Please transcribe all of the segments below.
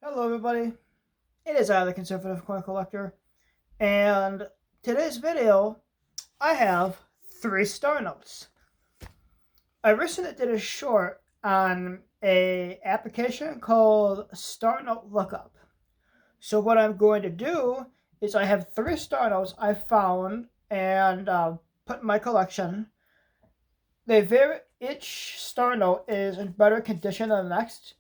Hello, everybody. It is I, the Conservative Coin Collector, and today's video, I have 3 star notes. I recently did a short on a application called Star Note Lookup. So what I'm going to do is I have 3 star notes I found and put in my collection. Each star note is in better condition than the next,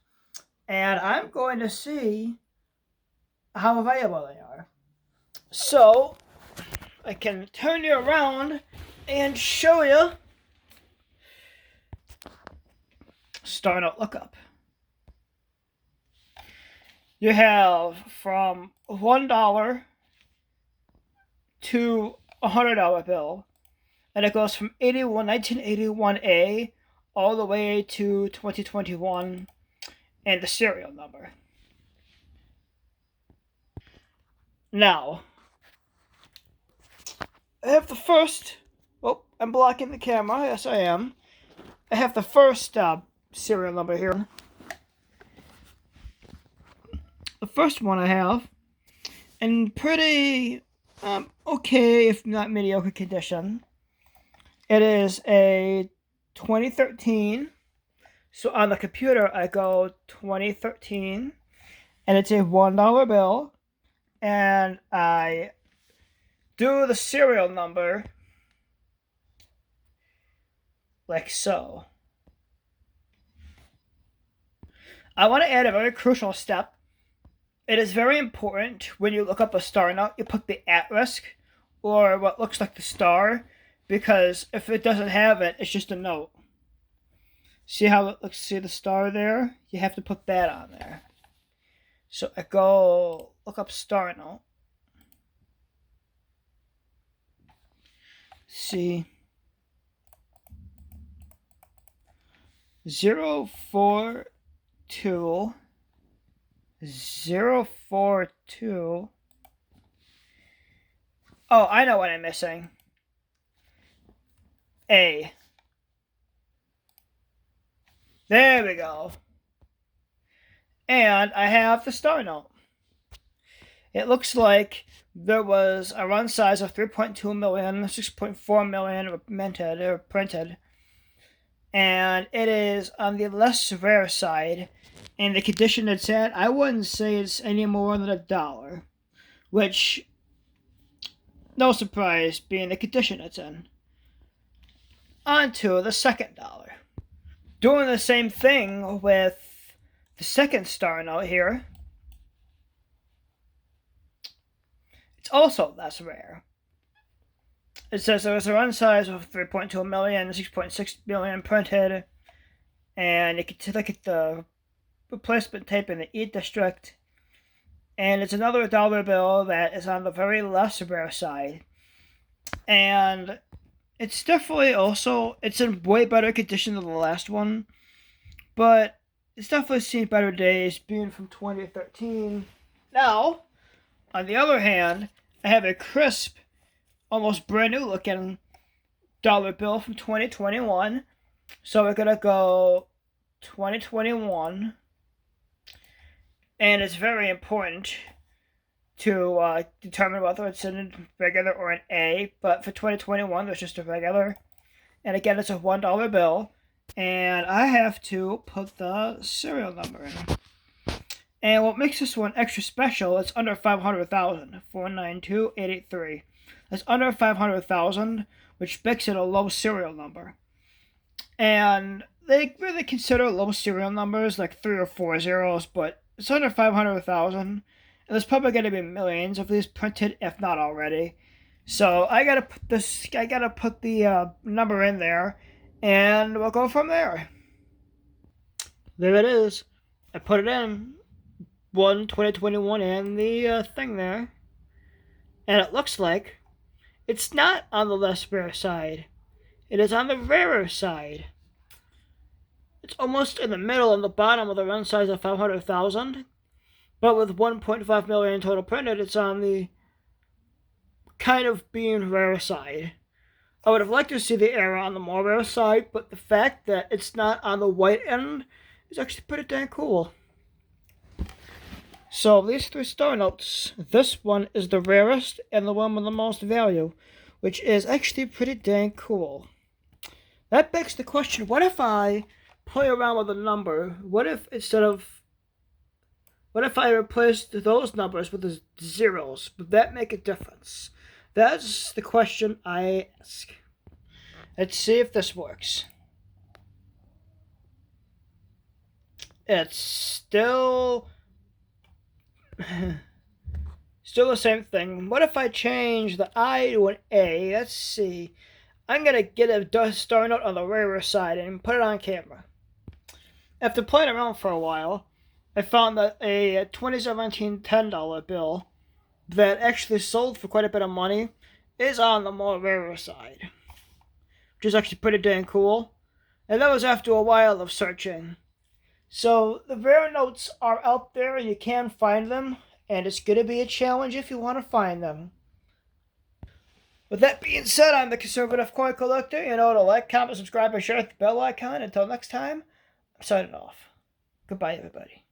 and I'm going to see how valuable they are. So I can turn you around and show you Star Note Lookup. You have from $1 to $100 bill, and it goes from 1981A all the way to 2021 and the serial number. Now, I have the first. Oh, I'm blocking the camera. Yes, I am. I have the first serial number here. The first one I have, in pretty okay, if not mediocre condition. It is a 2013. So on the computer, I go 2013, and it's a $1 bill, and I do the serial number like so. I want to add a very crucial step. It is very important when you look up a star note, you put the asterisk or what looks like the star, because if it doesn't have it, it's just a note. See how it looks? See the star there? You have to put that on there. So I go look up star note. See. 042 042. Oh, I know what I'm missing. A. There we go. And I have the star note. It looks like there was a run size of 3.2 million, 6.4 million minted or printed. And it is on the less rare side. And the condition it's in, I wouldn't say it's any more than $1, which, no surprise, being the condition it's in. On to the second dollar. Doing the same thing with the second star note here. It's also less rare. It says there was a run size of 3.2 million, 6.6 million printed, and you can look at the replacement tape in the E district, and it's another dollar bill that is on the very less rare side, and it's definitely also, it's in way better condition than the last one, but it's definitely seen better days, being from 2013. Now, on the other hand, I have a crisp, almost brand new looking dollar bill from 2021, so we're gonna go 2021. And it's very important to determine whether it's in a regular or an A. But for 2021, there's just a regular. And again, it's a $1 bill. And I have to put the serial number in. And what makes this one extra special, it's under 500,000. 492,883. That's under 500,000, which makes it a low serial number. And they really consider low serial numbers like 3 or 4 zeros, but it's under 500,000, and there's probably going to be millions of these printed, if not already. So I gotta put the number in there, and we'll go from there. There it is. I put it in 2021 and the thing there, and it looks like it's not on the less rare side. It is on the rarer side. It's almost in the middle on the bottom of the run size of 500,000. But with 1.5 million total printed, it's on the kind of being rare side. I would have liked to see the error on the more rare side, but the fact that it's not on the white end is actually pretty dang cool. So these three star notes, this one is the rarest and the one with the most value, which is actually pretty dang cool. That begs the question, what if I play around with a number? What if I replaced those numbers with the zeros? Would that make a difference? That's the question I ask. Let's see if this works. It's still the same thing. What if I change the I to an A? Let's see. I'm gonna get a star note on the rarer side and put it on camera. After playing around for a while, I found that a 2017 $10 bill that actually sold for quite a bit of money is on the more rarer side, which is actually pretty dang cool. And that was after a while of searching. So the rare notes are out there and you can find them, and it's going to be a challenge if you want to find them. With that being said, I'm the Conservative Coin Collector. You know to like, comment, subscribe, and share with the bell icon. Until next time, I'm signing off. Goodbye, everybody.